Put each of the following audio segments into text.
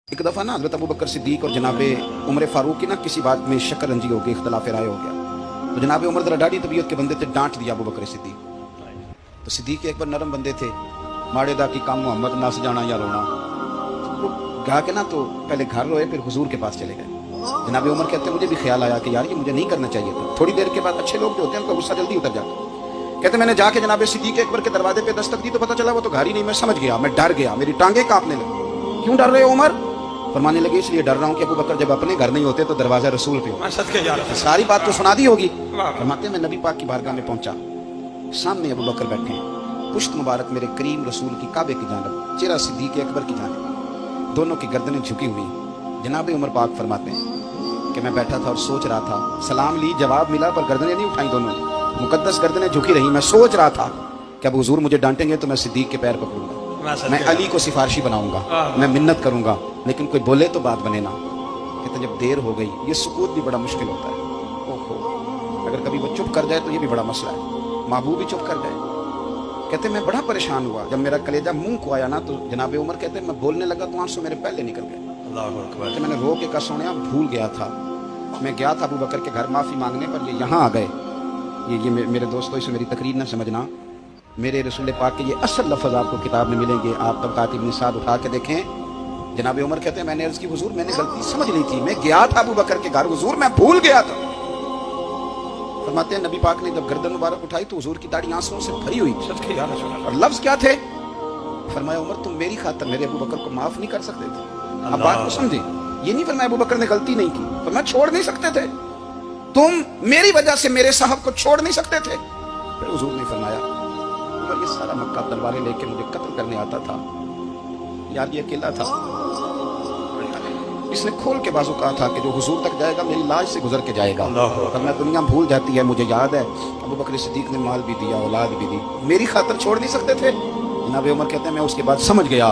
एक दफ़ा ना हज़रत अबू बकर सिद्दीक और जनाब उमर फारूक की ना किसी बात में शक्कर रंजी हो गई, इख्तलाफ राय हो गया। तो जनाब उमर ज़रा डाढ़ी तबीयत के बंदे थे, डांट दिया अबू बकर सिद्दीक। तो सिद्दीक एक बार नरम बंदे थे, माड़े दा की काम मोहम्मद नस जाना या रोना। तो गा के ना तो पहले घर रोए, फिर हुजूर के पास चले गए। जनाब उमर कहते मुझे भी ख्याल आया कि यार ये मुझे नहीं करना चाहिए था। थोड़ी देर के बाद अच्छे लोग जो होते हैं उनका गुस्सा जल्दी उतर जाता है। कहते मैंने जाके जनाब सिद्दीक अकबर के दरवाजे पे दस्तक दी तो पता चला वो तो घर ही नहीं। मैं समझ गया, मैं डर गया, मेरी टांगे कांपने लगी। क्यों डर रहे हो उमर? फरमाने लगे इसलिए डर रहा हूँ कि अबू बकर जब अपने घर नहीं होते तो दरवाजा रसूल पे हो। सारी बात तो सुना दी होगी। फरमाते मैं नबी पाक की बारगाह में पहुंचा, सामने अबू बकर बैठे हैं, पुश्त मुबारक मेरे करीम रसूल की काबे की जानब, चेहरा सिद्दीक अकबर की जानब, दोनों की गर्दनें झुकी हुई। जनाब उमर पाक फरमाते हैं कि मैं बैठा था और सोच रहा था, सलाम ली, जवाब मिला, पर गर्दनें नहीं उठाई दोनों ने, मुकद्दस गर्दनें झुकी रही। मैं सोच रहा था कि अब हुजूर मुझे डांटेंगे तो मैं सिद्दीक के पैर पकड़ूंगा, मैं अली को सिफारशी बनाऊंगा, मैं मिन्नत करूंगा, लेकिन कोई बोले तो बात बने ना। कहते जब देर हो गई, ये सुकूत भी बड़ा मुश्किल होता है। ओहो, अगर कभी वो चुप कर जाए तो ये भी बड़ा मसला है, महबूब भी चुप कर जाए। कहते मैं बड़ा परेशान हुआ, जब मेरा कलेजा मुंह को आया ना तो जनाब उमर कहते मैं बोलने लगा तो आंसू मेरे पहले निकल गए। तो मैंने रो के कहा सोनिया भूल गया था, मैं गया था अबू बकर के घर माफी मांगने, पर ये यहाँ आ गए। ये मेरे दोस्तों इसे मेरी तकरीर न समझना, मेरे रसूल पाक के ये असल लफ्ज़ आपको किताब में मिलेंगे, आप तबक़ात इब्न साद उठा के देखें। जनाब उमर कहते हैं मैंने अर्ज़ की हुजूर मैंने गलती समझ ली थी, मैं गया था अबू बकर के घर हुजूर, मैं भूल गया था। फरमाते हैं नबी पाक ने जब गर्दन मुबारक उठाई तो हुजूर की दाढ़ी आंसुओं से भरी हुई। और लफ्ज़ क्या थे? फरमाया उमर तुम मेरी खातिर मेरे अबू बकर को माफ नहीं कर सकते थे। अब बात को समझे, ये नहीं फरमाया अबू बकर ने गलती नहीं की, फरमाया छोड़ नहीं सकते थे, तुम मेरी वजह से मेरे साहब को छोड़ नहीं सकते थे। फिर हुजूर ने फरमाया उमर ये सारा मक्का तलवारें लेके मुझे कत्ल करने आता था, यार ये अकेला था, इसने खोल के बाजू कहा था कि जो हुजूर तक जाएगा मेरी लाश से गुजर के जाएगा। तो मैं दुनिया भूल जाती है, मुझे याद है अबू बकर सिद्दीक ने माल भी दिया, औलाद भी दी, मेरी खातिर छोड़ नहीं सकते थे। जनाब उमर कहते हैं मैं उसके बाद समझ गया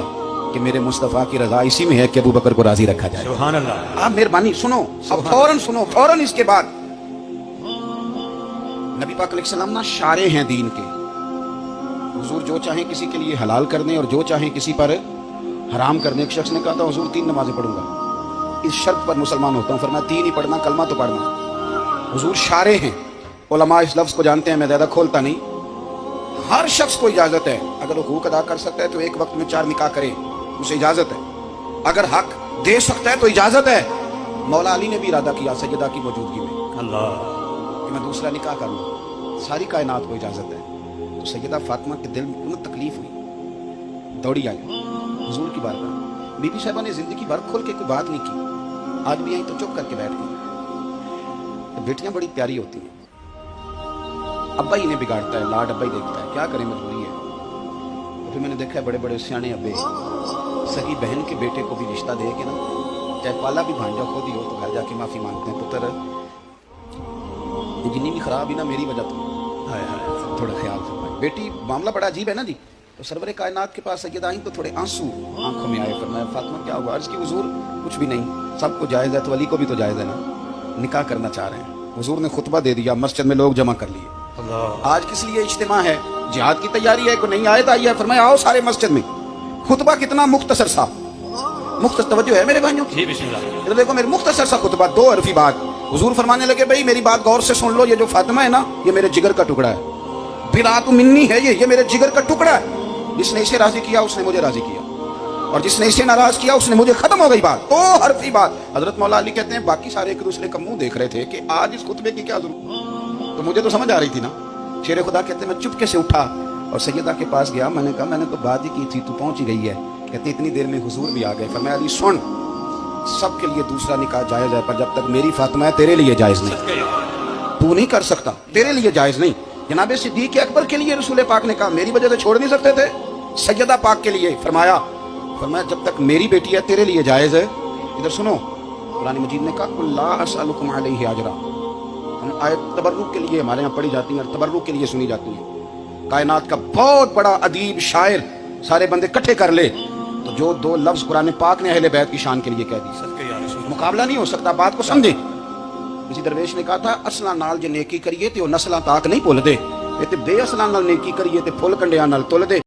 कि मेरे मुस्तफ़ा की रजा इसी में है कि अबू बकर को राजी रखा जाए। सुभान अल्लाह। आप मेहरबानी सुनो, अब फौरन सुनो, फौरन इसके बाद नबी पाक अलैहिस्सलाम ना शारे हैं दीन के। हुजूर जो चाहे किसी के लिए हलाल कर दें और जो चाहे किसी पर हराम कर दें। एक शख्स ने कहा था हुजूर 3 नमाजें पढ़ूंगा, इस शर्त पर मुसलमान होता हूँ। फरमाया 3 ही पढ़ना, कलमा तो पढ़ना। हुजूर शारे हैं, उलमा इस लफ्ज़ को जानते हैं, मैं ज़्यादा खोलता नहीं। हर शख्स को इजाज़त है, अगर वो हुकूक अदा कर सकता है तो एक वक्त में 4 निकाह करे, उसे इजाज़त है। अगर हक दे सकता है तो इजाज़त है। मौला अली ने भी इरादा किया सैयदा की मौजूदगी में अल्लाह कि मैं दूसरा निकाह करूँ, सारी कायनात को इजाज़त है। तो सैयदा फातिमा के दिल में उन्हें तकलीफ हुई, दौड़ी आई हुजूर की बारगाह। बीबी साहिबा ने जिंदगी भर खोल के कोई बात नहीं की, आज भी आई तो चुप करके बैठ गई। तो बेटियां बड़ी प्यारी होती हैं, अब्बा ही इन्हें बिगाड़ता है, लाड अब्बा ही देखता है, क्या करें मजबूरी है। तो फिर मैंने देखा है बड़े बड़े सियाने अब्बे सगी बहन के बेटे को भी रिश्ता दे के ना, चाहे पाला भी भांजा खुद ही हो तो घर जाके माफी मांगते हैं, पुत्र जितनी भी खराब ही ना मेरी वजह तो थोड़ा ख्याल फरमाए। बेटी मामला बड़ा अजीब है ना जी। तो सरवरे कायनात के पास सैयदा आई तो थोड़े आंसू आंखों में आए। फरमाया फातिमा क्या हुआ? अर्ज़ की हुजूर कुछ भी नहीं, सबको जायज़ है तो अली को भी तो जायज़ है ना, निकाह करना चाह रहे हैं। हुजूर ने खुतबा दे दिया, मस्जिद में लोग जमा कर लिए। आज किस लिए इज्तिमा है? जिहाद की तैयारी है, कोई नई आयत आई है, फरमाया आओ सारे मस्जिद में। खुतबा कितना मुख्तसर सा, मुख्तसर तवज्जो है मेरे भाइयों, इधर देखो मेरे मुख्तसर सा खुतबा, 2 हरफी बात। हुजूर फरमाने लगे भाई मेरी बात गौर से सुन लो, ये जो फातिमा है ना ये मेरे जिगर का टुकड़ा है, बिरात मिन्नी है, ये मेरे जिगर का टुकड़ा है। जिसने इसे राजी किया उसने मुझे राजी किया, और जिसने इसे नाराज किया उसने मुझे, खत्म हो गई बात। 2 हरफी बात। हजरत मौला अली कहते हैं बाकी सारे एक दूसरे का मुंह देख रहे थे कि आज इस खुतबे की क्या जरूरत, तो मुझे तो समझ आ रही थी ना। शेर खुदा कहते हैं मैं चुपके से उठा और सैयदा के पास गया, मैंने कहा मैंने तो बात ही की थी, तू पहुंच ही गई है। कहते इतनी देर में हुजूर भी आ गए। फरमाया अली सुन, सबके लिए दूसरा निकाह जायज़ है, पर जब तक मेरी फातिमा है तेरे लिए जायज़ नहीं, तू नहीं कर सकता, तेरे लिए जायज़ नहीं। जनाब सिद्दीक अकबर के लिए रसूल पाक ने कहा मेरी वजह से छोड़ नहीं सकते थे, सैयदा पाक के लिए फरमाया जब तक मेरी बेटी है तेरे लिए जायज़ है। इधर सुनो, कुरान मजीद ने कहा कुल्ला असअलुकुम अलैहि अजरा, आयत तबर्रुक के लिए हमारे यहाँ पढ़ी जाती है और तबर्रुक के लिए सुनी जाती है। कायनात का बहुत बड़ा अदीब शायर सारे बंदे इकट्ठे कर ले तो जो 2 लफ्ज़ कुरान पाक ने अहले बैत की शान के लिए कह दी, मुकाबला नहीं हो सकता। बात को समझे। किसी दरवेश ने कहा था असला नाल जे नेकी करिए तो नस्लां ताक नहीं भुल दे, ते बेअसलां नाल नेकी करिए ते फुल कंडियां नाल तुल दे।